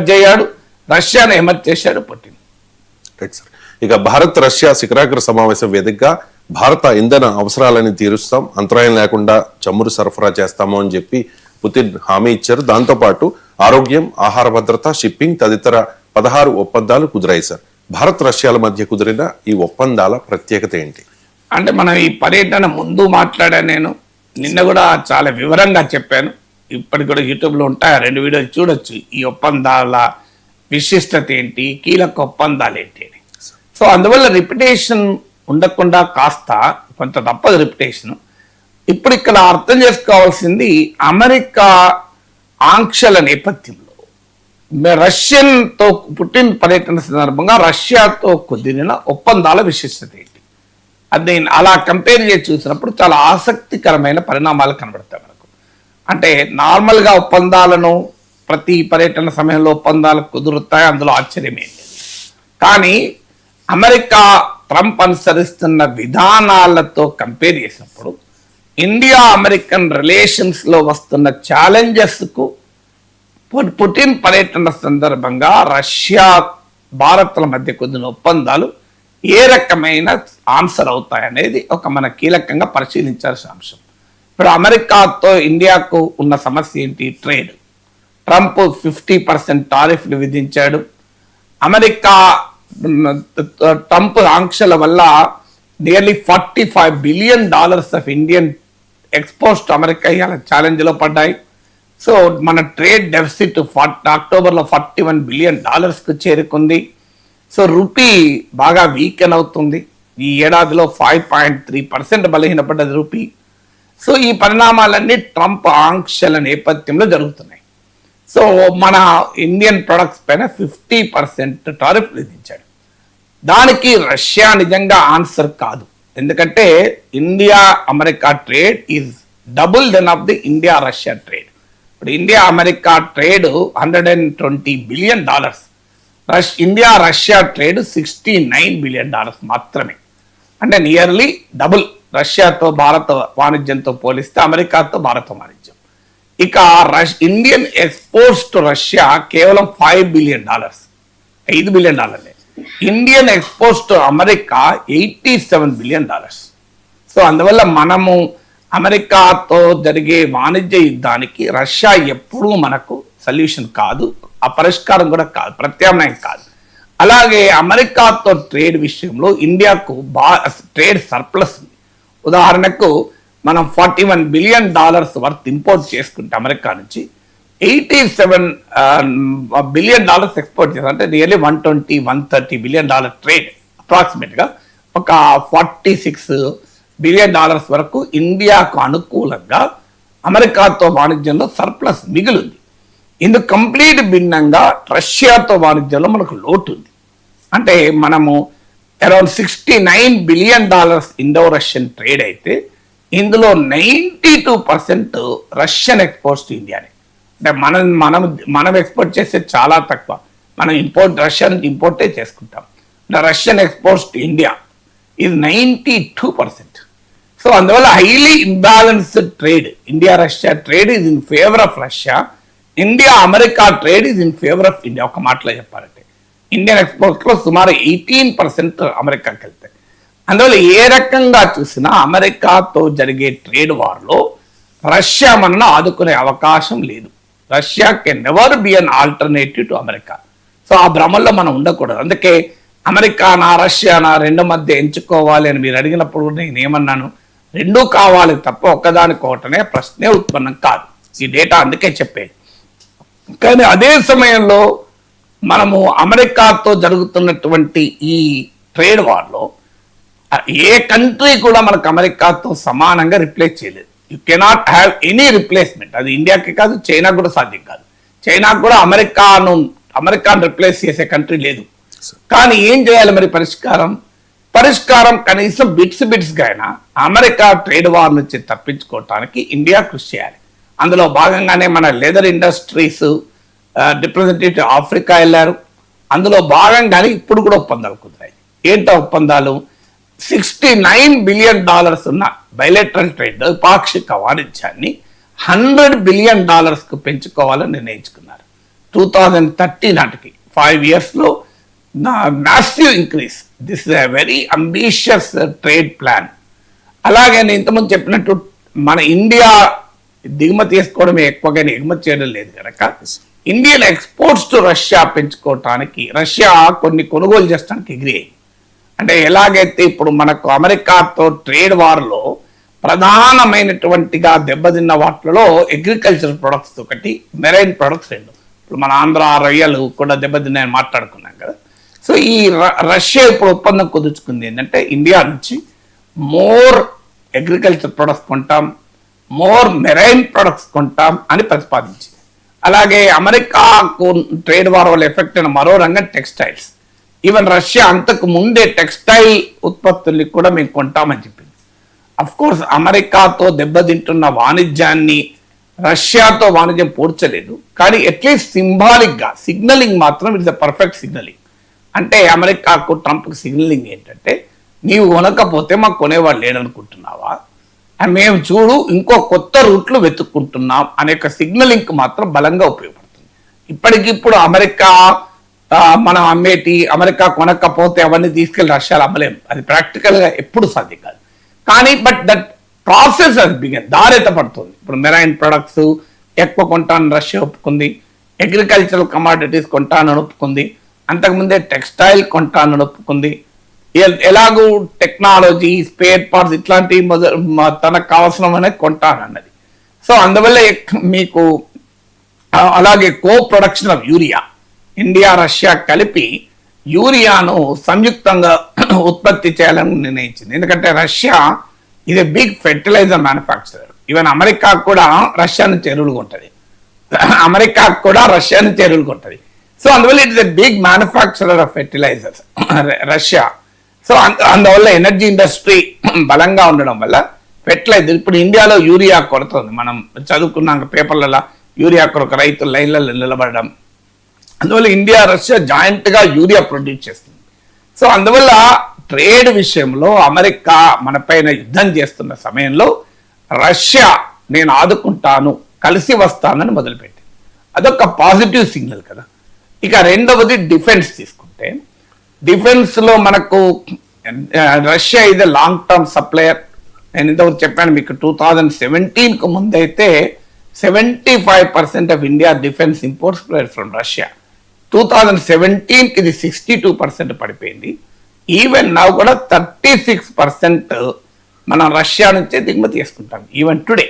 చేశాడు, రష్యాను ఎమర్జ్ చేశాడు Putin. Right sir. ఇక భారత్ రష్యా శిఖరాగ్ర సమావేశం వేదికగా భారత ఇంధన అవసరాలని తీరుస్తాం, అంతరాయం లేకుండా చమురు సరఫరా చేస్తాము అని చెప్పి పుతిన్ హామీ ఇచ్చారు. దాంతోపాటు ఆరోగ్యం, ఆహార భద్రత, షిప్పింగ్ తదితర 16 ఒప్పందాలు కుదిరాయి సార్. భారత్ రష్యాల మధ్య కుదిరిన ఈ ఒప్పందాల ప్రత్యేకత ఏంటి? అంటే మనం ఈ పర్యటన ముందు మాట్లాడాను, నేను నిన్న కూడా చాలా వివరంగా చెప్పాను. ఇప్పటికి కూడా యూట్యూబ్లో ఉంటాయి, 2 వీడియోలు చూడొచ్చు. ఈ ఒప్పందాల విశిష్టత ఏంటి, కీలక ఒప్పందాలు ఏంటి అని. సో అందువల్ల రిపిటేషన్ ఉండకుండా కాస్త కొంత తప్పదు రిపిటేషన్. ఇప్పుడు ఇక్కడ అర్థం చేసుకోవాల్సింది, అమెరికా ఆంక్షల నేపథ్యంలో రష్యన్తో పుటిన్ పర్యటన సందర్భంగా రష్యాతో కుదిరిన ఒప్పందాల విశిష్టత ఏంటి, అది అలా కంపేర్ చేసి చూసినప్పుడు చాలా ఆసక్తికరమైన పరిణామాలు కనబడతాయి మనకు. అంటే నార్మల్గా ఒప్పందాలను ప్రతి పర్యటన సమయంలో ఒప్పందాలు కుదురుతాయి, అందులో ఆశ్చర్యమేం లేదు. కానీ అమెరికా ట్రంప్ అనుసరిస్తున్న విధానాలతో కంపేర్ చేసినప్పుడు ఇండియా అమెరికన్ రిలేషన్స్లో వస్తున్న ఛాలెంజెస్కు పుటిన్ పర్యటన సందర్భంగా రష్యా భారత్ల మధ్య కుదిరిన ఒప్పందాలు ఏ రకమైన ఆన్సర్ అవుతాయనేది ఒక మన కీలకంగా పరిశీలించాల్సిన అంశం. ఇప్పుడు అమెరికాతో ఇండియాకు ఉన్న సమస్య ఏంటి? ట్రేడ్. ట్రంప్ 50% టారిఫ్లు విధించాడు. అమెరికా ట్రంప్ ఆంక్షల వల్ల nearly $45 billion of Indian exports America ఇవాళ ఛాలెంజ్లో పడ్డాయి. సో మన ట్రేడ్ డెఫిసిట్ అక్టోబర్లో $41 బిలియన్ చేరుకుంది. సో రూపీ బాగా వీకెన్ అవుతుంది. ఈ ఏడాదిలో 5.3% బలహీనపడ్డది రూపీ. సో ఈ పరిణామాలన్నీ ట్రంప్ ఆంక్షల నేపథ్యంలో జరుగుతున్నాయి. సో మన ఇండియన్ ప్రొడక్ట్స్ పైన 50% టారిఫ్ విధించాడు. దానికి రష్యా నిజంగా ఆన్సర్ కాదు, ఎందుకంటే India America trade is double then of the India Russia trade. ఇప్పుడు India America trade $120 billion, India Russia trade $69 billion మాత్రమే. అంటే నియర్లీ డబుల్ రష్యాతో భారత వాణిజ్యంతో పోలిస్తే అమెరికాతో భారత వాణిజ్యం. ఇక ఇండియన్ ఎక్స్పోర్ట్స్ టు రష్యా కేవలం $5 billion, $5 billion. Indian exports to America $87 billion. So అందువల్ల మనము అమెరికాతో జరిగే వాణిజ్య యుద్ధానికి రష్యా ఎప్పుడూ మనకు సొల్యూషన్ కాదు, ఆ పరిష్కారం కూడా కాదు, ప్రత్యామ్నాయం కాదు. అలాగే అమెరికాతో ట్రేడ్ విషయంలో ఇండియాకు ట్రేడ్ సర్ప్లస్ ఉంది. ఉదాహరణకు మనం $41 బిలియన్ వర్త్ ఇంపోర్ట్ చేసుకుంటే అమెరికా నుంచి $87 బిలియన్ ఎక్స్పోర్ట్ చేస్తాం. అంటే నియర్లీ $130 బిలియన్ ట్రేడ్. అప్రాక్సిమేట్గా ఒక $46 బిలియన్ వరకు ఇండియాకు అనుకూలంగా అమెరికాతో వాణిజ్యంలో సర్ప్లస్ మిగిలింది. ఇందుకు కంప్లీట్ భిన్నంగా రష్యాతో వాణిజ్యంలో మనకు లోటు ఉంది. అంటే మనము around $69 billion Indo Russian trade అయితే ఇందులో 92% రష్యన్ ఎక్స్పోర్ట్స్ టు ఇండియానే. అంటే మనం ఎక్స్పోర్ట్ చేస్తే చాలా తక్కువ, మనం రష్యా నుంచి ఇంపోర్టే చేసుకుంటాం. రష్యన్ ఎక్స్పోర్ట్స్ టు ఇండియా ఇది 92%. సో అందువల్ల highly imbalanced trade. India Russia trade is in favour of Russia, India America trade is in favour of India. ఒక మాటలో చెప్పాలంటే ఇండియన్ ఎక్స్పోర్ట్స్లో సుమారు 18% అమెరికాకి వెళ్తాయి. అందువల్ల ఏ రకంగా చూసినా అమెరికాతో జరిగే ట్రేడ్ వార్లో రష్యా మనను ఆదుకునే అవకాశం లేదు. Russia can never be an alternative to America. So ఆ భ్రమంలో మనం ఉండకూడదు. అందుకే అమెరికానా రష్యానా రెండు మధ్య ఎంచుకోవాలి అని మీరు అడిగినప్పుడు నేను ఏమన్నాను, రెండూ కావాలి తప్ప ఒక్కదానికొకటనే ప్రశ్నే ఉత్పన్నం కాదు. ఈ డేటా అందుకే చెప్పేది. కానీ అదే సమయంలో మనము అమెరికాతో జరుగుతున్నటువంటి ఈ ట్రేడ్ వార్లో ఏ కంట్రీ కూడా మనకు అమెరికాతో సమానంగా రిప్లేస్ చేయలేదు. You cannot have any replacement. అది ఇండియాకి కాదు, చైనాకు కూడా సాధ్యం కాదు. చైనాకు కూడా అమెరికాను రిప్లేస్ చేసే కంట్రీ లేదు. కానీ ఏం చేయాలి మరి పరిష్కారం కనీసం బిట్స్గా అయినా అమెరికా ట్రేడ్ వార్ నుంచి తప్పించుకోవటానికి ఇండియా కృషి చేయాలి. అందులో భాగంగానే మన లెదర్ ఇండస్ట్రీస్ రిప్రజెంటేటివ్ ఆఫ్రికా వెళ్ళారు. అందులో భాగంగానే ఇప్పుడు కూడా ఒప్పందాలు కుదిరాయి. ఏంటో ఒప్పందాలు? $69 బిలియన్ ఉన్న బైలేటరల్ ట్రేడ్ పాక్షిక వాణిజ్యాన్ని $100 బిలియన్ పెంచుకోవాలని నిర్ణయించుకున్నారు. 2030 నాటికి 5 yearsలో massive increase. This is a very ambitious trade plan. అలాగే నేను ఇంతకుముందు చెప్పినట్టు మన ఇండియా దిగుమతి చేసుకోవడమే ఎక్కువగా ఎగుమతి చేయడం లేదు కనుక ఇండియన్ ఎక్స్పోర్ట్స్ టు రష్యా పెంచుకోవటానికి రష్యా కొన్ని కొనుగోలు చేయడానికి ఎగ్రీ అయింది. అంటే ఎలాగైతే ఇప్పుడు మనకు అమెరికాతో ట్రేడ్ వార్లో ప్రధానమైనటువంటిగా దెబ్బతిన్న వాటిలో అగ్రికల్చర్ ప్రొడక్ట్స్ ఒకటి, మెరైన్ ప్రొడక్ట్స్ రెండు. ఇప్పుడు మన ఆంధ్ర రొయ్యలు కూడా దెబ్బతిన్నాయని మాట్లాడుకున్నాం కదా. సో ఈ రష్యా ఇప్పుడు ఒప్పందం కుదుర్చుకుంది ఏంటంటే ఇండియా నుంచి మోర్ అగ్రికల్చర్ ప్రొడక్ట్స్ కొంటాం, మోర్ మెరైన్ ప్రొడక్ట్స్ కొంటాం అని ప్రతిపాదించింది. అలాగే అమెరికాకు ట్రేడ్ వార్ వల్ల ఎఫెక్ట్ అయిన మరో రంగం టెక్స్టైల్స్. ఈవెన్ రష్యా అంతకు ముందే టెక్స్టైల్ ఉత్పత్తుల్ని కూడా మేము కొంటామని చెప్పింది. అఫ్ కోర్స్ అమెరికాతో దెబ్బతింటున్న వాణిజ్యాన్ని రష్యాతో వాణిజ్యం పోడ్చలేదు, కానీ అట్లీస్ట్ సింబాలిక్ గా సిగ్నలింగ్ మాత్రం ఇట్స్ ద పర్ఫెక్ట్ సిగ్నలింగ్. అంటే అమెరికాకు ట్రంప్కి సిగ్నలింగ్ ఏంటంటే, నీవు కొనకపోతే మాకు కొనేవాడు లేడనుకుంటున్నావా, అండ్ మేము చూడు ఇంకో కొత్త రూట్లు వెతుక్కుంటున్నాం అనే సిగ్నలింగ్ మాత్రం బలంగా ఉపయోగపడుతుంది. ఇప్పటికిప్పుడు అమెరికా మనం అమెరికా కొనకపోతే అవన్నీ తీసుకెళ్లి రష్యాలో అమ్మలేము, అది ప్రాక్టికల్ గా ఎప్పుడు సాధ్యం కాదు. కానీ బట్ దట్ ప్రాసెస్ అది బిగిన్, దారిత పడుతుంది. ఇప్పుడు మెరైన్ ప్రొడక్ట్స్ ఎక్కువ కొంటానని రష్యా ఒప్పుకుంది, అగ్రికల్చరల్ కమాడిటీస్ కొంటానని ఒప్పుకుంది, అంతకుముందే టెక్స్టైల్ కొంటానని ఒప్పుకుంది, ఎలాగూ టెక్నాలజీ స్పేర్ పార్ట్స్ ఇట్లాంటి తనకు కావాల్సిన కొంటానన్నది. సో అందువల్ల మీకు అలాగే co production of urea, India Russia కలిపి యూరియాను సంయుక్తంగా ఉత్పత్తి చేయాలని నిర్ణయించింది. ఎందుకంటే రష్యా ఇది big fertiliser manufacturer. Even America కూడా రష్యా నుంచి ఎరువులు కొంటది, అమెరికా కూడా రష్యా నుంచి ఎరువులు కొంటది. సో అందువల్ల it is a big manufacturer of fertilisers Russia. So అందువల్ల ఎనర్జీ ఇండస్ట్రీ బలంగా ఉండడం వల్ల ఫెర్టిలైజర్, ఇప్పుడు ఇండియాలో యూరియా కొరత ఉంది. మనం చదువుకున్నాక పేపర్లలో యూరియా కొరకు రైతులు లైన్లలో నిలబడడం, అందువల్ల ఇండియా రష్యా జాయింట్ గా యూరియా ప్రొడ్యూస్ చేస్తుంది. సో అందువల్ల ట్రేడ్ విషయంలో అమెరికా మన పైన యుద్ధం చేస్తున్న సమయంలో రష్యా నేను ఆదుకుంటాను, కలిసి వస్తానని మొదలుపెట్టింది. అదొక పాజిటివ్ సిగ్నల్ కదా. ఇక రెండవది డిఫెన్స్ తీసుకుంటే, డిఫెన్స్ లో మనకు రష్యా ఇది లాంగ్ టర్మ్ సప్లయర్. నేను ఇంతవరకు చెప్పాను మీకు 2017కు ముందైతే 75% of India defence imports from Russia. 2017కి ఇది 62% పడిపోయింది. ఈవెన్ నౌ కూడా 36% మనం రష్యా నుంచే దిగుమతి చేసుకుంటాం ఈవెన్ టుడే.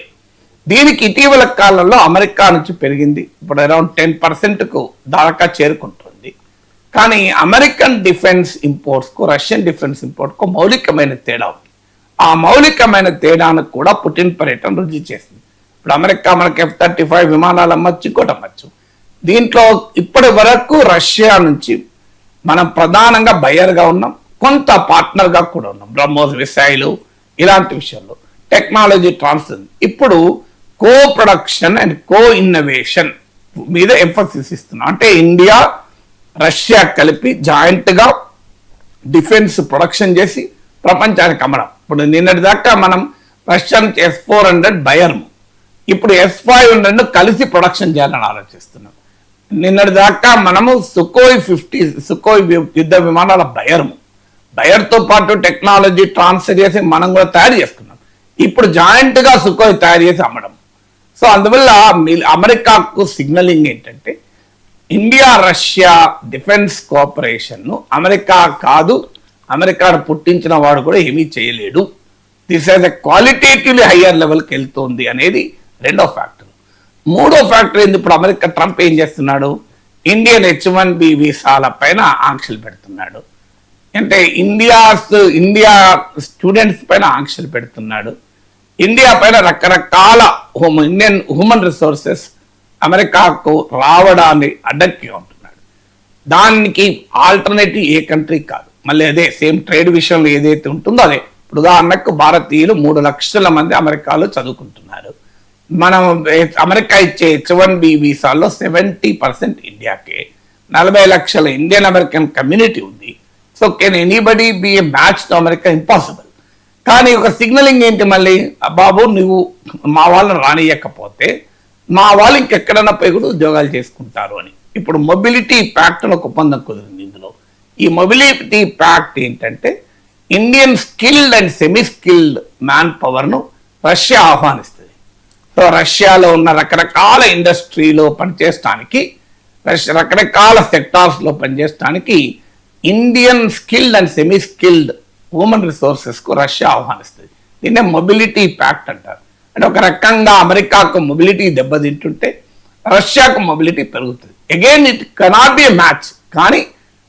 దీనికి ఇటీవల కాలంలో అమెరికా నుంచి పెరిగింది, ఇప్పుడు అరౌండ్ 10%కు దాకా చేరుకుంటుంది. కానీ అమెరికన్ డిఫెన్స్ ఇంపోర్ట్స్కు రష్యన్ డిఫెన్స్ ఇంపోర్ట్కు మౌలికమైన తేడా ఉంది. ఆ మౌలికమైన తేడాను కూడా పుటిన్ పర్యటన రుజువు చేసింది. ఇప్పుడు అమెరికా మనకి F-35 విమానాలు అమ్మచ్చు, ఇంకోటి అమ్మచ్చు. దీంట్లో ఇప్పటి వరకు రష్యా నుంచి మనం ప్రధానంగా బయర్గా ఉన్నాం, కొంత పార్ట్నర్గా కూడా ఉన్నాం. బ్రహ్మోస్ మిసైలు ఇలాంటి విషయంలో టెక్నాలజీ ట్రాన్స్ఫర్. ఇప్పుడు కో ప్రొడక్షన్ అండ్ కో ఇన్నోవేషన్ మీద ఎంఫసిస్ ఇస్తున్నాం. అంటే ఇండియా రష్యా కలిపి జాయింట్ గా డిఫెన్స్ ప్రొడక్షన్ చేసి ప్రపంచానికి అమ్మడం. ఇప్పుడు నిన్నటి దాకా మనం రష్యా నుంచి S-400 బయర్ము, ఇప్పుడు S-500 కలిసి ప్రొడక్షన్ చేయాలని ఆలోచిస్తున్నాం. నిన్నటి దాకా మనము సుకోయ్ 50 సుకోయ్ యుద్ధ విమానాల బయర్తో పాటు టెక్నాలజీ ట్రాన్స్ఫర్ చేసి మనం కూడా తయారు చేసుకున్నాం. ఇప్పుడు జాయింట్ గా సుకోయ్ తయారు చేసి అమ్మడం. సో అందువల్ల అమెరికాకు సిగ్నలింగ్ ఏంటంటే, ఇండియా రష్యా డిఫెన్స్ కోఆపరేషన్ ను అమెరికా కాదు, అమెరికాను పుట్టించిన వాడు కూడా ఏమీ చేయలేడు, this is a qualitatively higher లెవెల్కి వెళ్తోంది అనేది రెండో ఫ్యాక్టర్. మూడో ఫ్యాక్టర్ ఏంది, ఇప్పుడు అమెరికా ట్రంప్ ఏం చేస్తున్నాడు, ఇండియన్ H-1B వీసాల పైన ఆంక్షలు పెడుతున్నాడు. అంటే ఇండియా స్టూడెంట్స్ పైన ఆంక్షలు పెడుతున్నాడు. ఇండియా పైన రకరకాల ఇండియన్ హ్యూమన్ రిసోర్సెస్ అమెరికాకు రావడాన్ని అడ్డంకి ఉంటున్నాడు. దానికి ఆల్టర్నేటివ్ ఏ కంట్రీ కాదు, మళ్ళీ అదే సేమ్ ట్రేడ్ విషయంలో ఏదైతే ఉంటుందో అదే. ఇప్పుడు ఉదాహరణకు భారతీయులు 3 లక్షల మంది అమెరికాలో చదువుకుంటున్నారు. మనం అమెరికా ఇచ్చే H-1B వీసాల్లో 70% ఇండియాకే, 40 లక్షల ఇండియన్ అమెరికన్ కమ్యూనిటీ ఉంది. So can anybody be a match to America? Impossible. కానీ ఒక సిగ్నలింగ్ ఏంటి, మళ్ళీ బాబు నువ్వు మా వాళ్ళని రానియకపోతే మా వాళ్ళు ఇంకెక్కడన్నా పోయి కూడా ఉద్యోగాలు చేసుకుంటారు అని. ఇప్పుడు మొబిలిటీ ప్యాక్ట్ అని ఒక ఒప్పందం కుదిరింది. ఇందులో ఈ మొబిలిటీ ప్యాక్ట్ ఏంటంటే Indian skilled and semi skilled man పవర్ను రష్యా ఆహ్వానిస్తుంది. సో రష్యాలో ఉన్న రకరకాల ఇండస్ట్రీలో పనిచేయడానికి, రకరకాల సెక్టార్స్లో పనిచేయడానికి Indian skilled and semi skilled human రిసోర్సెస్కు రష్యా ఆహ్వానిస్తుంది. దీన్నే మొబిలిటీ ప్యాక్ట్ అంటారు. అంటే ఒక రకంగా అమెరికాకు మొబిలిటీ దెబ్బతింటుంటే రష్యాకు మొబిలిటీ పెరుగుతుంది. Again it cannot be a match, కానీ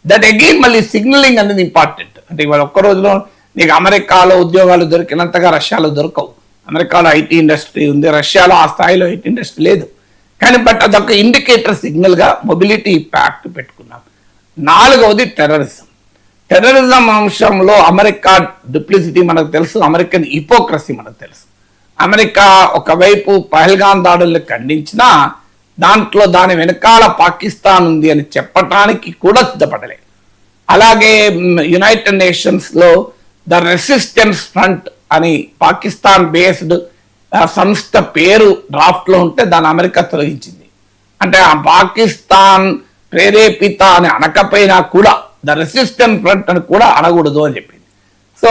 దట్ అగైన్ మళ్ళీ సిగ్నలింగ్ అనేది ఇంపార్టెంట్. అంటే ఇవాళ ఒక్క రోజులో నీకు అమెరికాలో ఉద్యోగాలు దొరికినంతగా రష్యాలో దొరకవు. అమెరికాలో ఐటీ ఇండస్ట్రీ ఉంది, రష్యాలో ఆ స్థాయిలో ఐటీ ఇండస్ట్రీ లేదు. కానీ బట్ అదొక ఇండికేటర్ సిగ్నల్గా మొబిలిటీ ప్యాక్ట్ పెట్టుకున్నాం. 4వది టెర్రరిజం. టెర్రరిజం అంశంలో అమెరికా డూప్లిసిటీ మనకు తెలుసు, అమెరికన్ హిపోక్రసీ మనకు తెలుసు. అమెరికా ఒకవైపు పహల్గాం దాడుల్ని ఖండించినా దాంట్లో దాని వెనకాల పాకిస్తాన్ ఉంది అని చెప్పటానికి కూడా సిద్ధపడలే. అలాగే యునైటెడ్ నేషన్స్లో ద రెసిస్టెన్స్ ఫ్రంట్ అని పాకిస్తాన్ బేస్డ్ సంస్థ పేరు డ్రాఫ్ట్లో ఉంటే దాన్ని అమెరికా తొలగించింది. అంటే ఆ పాకిస్తాన్ ప్రేరేపిత అని అనకపోయినా కూడా ద రెసిస్టెన్స్ ఫ్రంట్ అని కూడా అనకూడదు అని చెప్పింది. సో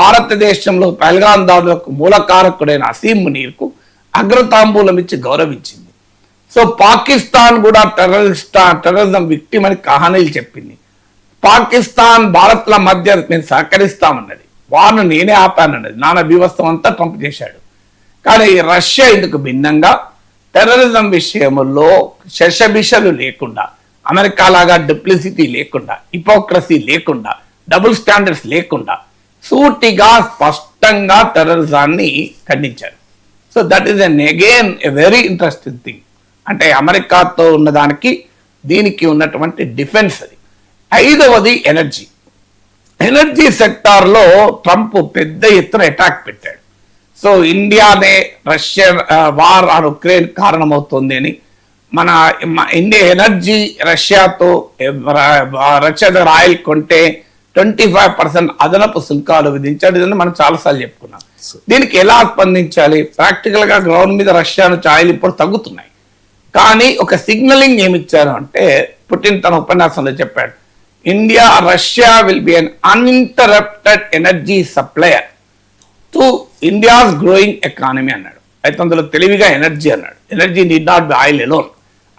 భారతదేశంలో పహల్గాం దాడులకు మూలకారకుడైన అసీం మునీర్కు అగ్రతాంబూలం ఇచ్చి గౌరవించింది. సో పాకిస్తాన్ కూడా టెర్రరిజం విక్టిమ్ అని కహానీలు చెప్పింది. పాకిస్తాన్ భారత్ల మధ్య మేము సహకరిస్తామన్నది, వారిని నేనే ఆపానన్నది. నానా బీభత్సం అంతా ట్రంప్ చేశాడు. కానీ రష్యా ఇందుకు భిన్నంగా టెర్రరిజం విషయంలో శషబిషలు లేకుండా, అమెరికా లాగా డూప్లిసిటీ లేకుండా, హిపోక్రసీ లేకుండా, డబుల్ స్టాండర్డ్స్ లేకుండా సూటిగా స్పష్టంగా టెర్రరిజాన్ని ఖండించారు. So that is again a very interesting thing. అంటే అమెరికాతో ఉన్నదానికి దీనికి ఉన్నటువంటి డిఫెన్స్ అది. 5వది ఎనర్జీ. ఎనర్జీ సెక్టార్లో ట్రంప్ పెద్ద ఎత్తున అటాక్ పెట్టాడు. సో ఇండియానే రష్యా వార్ ఆన్ ఉక్రెయిన్ కారణమవుతుంది అని, మన ఇండియా ఎనర్జీ రష్యాతో రష్యా దగ్గర ఆయిల్ కొంటే 25% అదనపు సుంకాలు విధించాడు. ఇదని మనం చాలాసార్లు చెప్పుకున్నాం. దీనికి ఎలా స్పందించాలి? ప్రాక్టికల్ గా గ్రౌండ్ మీద రష్యా నుంచి ఆయిల్ ఇప్పుడు తగ్గుతున్నాయి. కానీ ఒక సిగ్నలింగ్ ఏమిచ్చారు అంటే, పుటిన్ తన ఉపన్యాసంలో చెప్పాడు, India Russia will be an uninterrupted energy supplier to India's growing economy అన్నాడు. అయితే అందులో తెలివిగా ఎనర్జీ అన్నాడు. Energy need not be oil alone.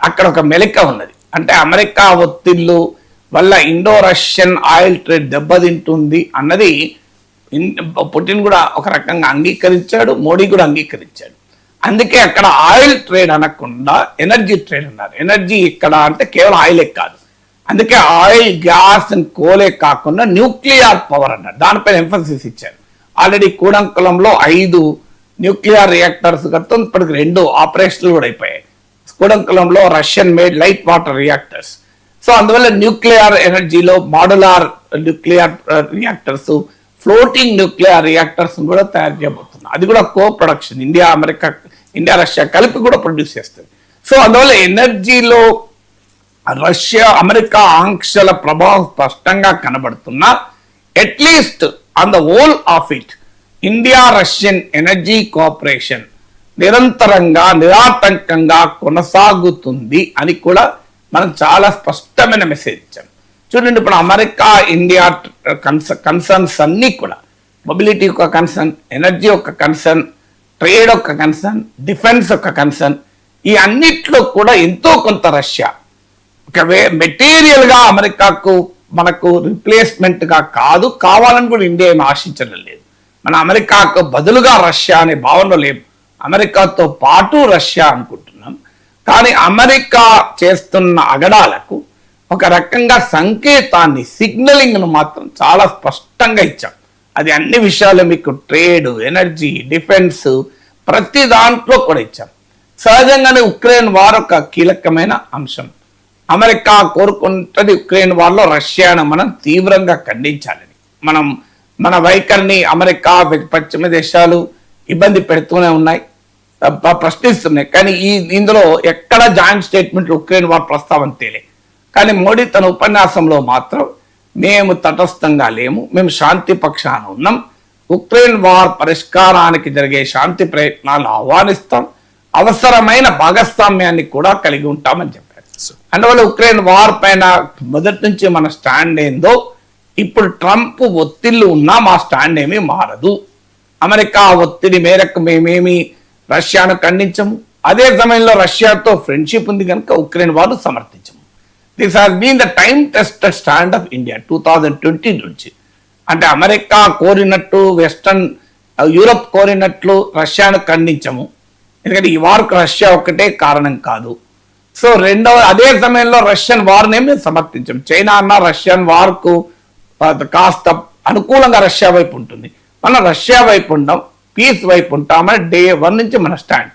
అక్కడ ఒక మెలిక ఉన్నది. అంటే అమెరికా ఒత్తిళ్లు వల్ల ఇండో రష్యన్ ఆయిల్ ట్రేడ్ దెబ్బతింటుంది అన్నది పుటిన్ కూడా ఒక రకంగా అంగీకరించాడు, మోడీ కూడా అంగీకరించాడు. అందుకే అక్కడ ఆయిల్ ట్రేడ్ అనకుండా ఎనర్జీ ట్రేడ్ అన్నారు. ఎనర్జీ ఇక్కడ అంటే కేవలం ఆయిలే కాదు, అందుకే ఆయిల్, గ్యాస్ అండ్ కోలే కాకుండా న్యూక్లియర్ పవర్ అన్నారు. దానిపైన ఎంఫసిస్ ఇచ్చారు. ఆల్రెడీ కూడంకులంలో 5 న్యూక్లియర్ రియాక్టర్స్ గతం ఇప్పటికి 2 ఆపరేషన్లు కూడా అయిపోయాయి. కూడంకులంలో Russian made light water reactors. So అందువల్ల న్యూక్లియర్ ఎనర్జీలో modular nuclear reactors, floating nuclear reactors కూడా తయారు చేయబోతున్నారు. అది కూడా కో ప్రొడక్షన్, ఇండియా రష్యా కలిపి కూడా ప్రొడ్యూస్ చేస్తుంది. సో అందువల్ల ఎనర్జీలో రష్యా అమెరికా ఆంక్షల ప్రభావం స్పష్టంగా కనబడుతున్నా, at least on the whole of it India Russian energy cooperation నిరంతరంగా నిరాటంకంగా కొనసాగుతుంది అని కూడా మనం చాలా స్పష్టమైన మెసేజ్ ఇచ్చాం. చూడండి, ఇప్పుడు అమెరికా ఇండియా కన్సర్న్స్ అన్నీ కూడా, మొబిలిటీ ఒక కన్సర్న్, ఎనర్జీ ఒక కన్సర్న్, ట్రేడ్ ఒక కన్సర్న్, డిఫెన్స్ ఒక కన్సర్న్, ఈ అన్నిట్లో కూడా ఎంతో కొంత రష్యా ఒక మెటీరియల్గా అమెరికాకు మనకు రిప్లేస్మెంట్గా కాదు, కావాలని కూడా ఇండియా ఏమి ఆశించడం లేదు. మన అమెరికాకు బదులుగా రష్యా అనే భావనలో లేము, అమెరికాతో పాటు రష్యా అనుకుంటున్నాం. కానీ అమెరికా చేస్తున్న అగడాలకు ఒక రకంగా సంకేతాన్ని, సిగ్నలింగ్ను మాత్రం చాలా స్పష్టంగా ఇచ్చాం. అది అన్ని విషయాలు మీకు ట్రేడ్, ఎనర్జీ, డిఫెన్స్ ప్రతి దాంట్లో కూడా ఇచ్చాం. సహజంగానే ఉక్రెయిన్ వార్ ఒక కీలకమైన అంశం. అమెరికా కోరుకుంటుంది ఉక్రెయిన్ వార్లో రష్యాను మనం తీవ్రంగా ఖండించాలని. మన వైఖరిని అమెరికా, పశ్చిమ దేశాలు ఇబ్బంది పెడుతూనే ఉన్నాయి, ప్రశ్నిస్తున్నాయి. కానీ ఇందులో ఎక్కడ జాయింట్ స్టేట్మెంట్ ఉక్రెయిన్ వార్ ప్రస్తావన తేలే. కానీ మోడీ తన ఉపన్యాసంలో మాత్రం మేము తటస్థంగా లేము, మేము శాంతి పక్షాన ఉన్నాం, ఉక్రెయిన్ వార్ పరిష్కారానికి జరిగే శాంతి ప్రయత్నాలు ఆహ్వానిస్తాం, అవసరమైన భాగస్వామ్యాన్ని కూడా కలిగి ఉంటామని చెప్పారు. అందువల్ల ఉక్రెయిన్ వార్ పైన మొదటి నుంచి మన స్టాండ్ ఏందో ఇప్పుడు ట్రంప్ ఒత్తిళ్లు ఉన్నా మా స్టాండ్ ఏమీ మారదు. అమెరికా ఒత్తిడి మేరకు మేమేమి రష్యాను ఖండించము, అదే సమయంలో రష్యాతో ఫ్రెండ్షిప్ ఉంది కనుక ఉక్రెయిన్ వారు సమర్థించము. This has been the time tested stand of India 2020 నుంచి. అంటే అమెరికా కోరినట్టు యూరప్ కోరినట్లు రష్యాను ఖండించము, ఎందుకంటే ఈ వార్కు రష్యా ఒక్కటే కారణం కాదు. సో అదే సమయంలో రష్యన్ వార్నే మేము సమర్థించాం. చైనా అన్న రష్యన్ వార్కు కాస్త అనుకూలంగా రష్యా వైపు ఉంటుంది, మనం రష్యా వైపు ఉంటాం, పీస్ వైపు ఉంటామని డే 1 నుంచి మన స్టాండ్.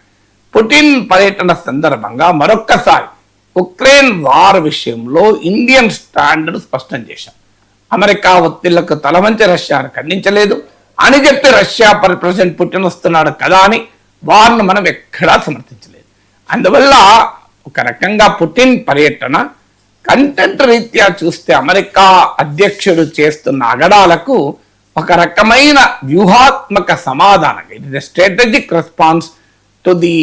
పుటిన్ పర్యటన సందర్భంగా మరొక్కసారి ఉక్రెయిన్ వార్ విషయంలో ఇండియన్ స్టాండ్ స్పష్టం చేశాం. అమెరికా ఒత్తిళ్లకు తలవంచి రష్యాను ఖండించలేదు అని చెప్పి రష్యా ప్రెసిడెంట్ పుటిన్ వస్తున్నాడు కదా అని వారిని మనం ఎక్కడా సమర్థించలేదు. అందువల్ల ఒక రకంగా పుటిన్ పర్యటన కంటెంట్ రీత్యా చూస్తే అమెరికా అధ్యక్షుడు చేస్తున్న అగడాలకు ఒక రకమైన వ్యూహాత్మక సమాధానం, it is strategic response to the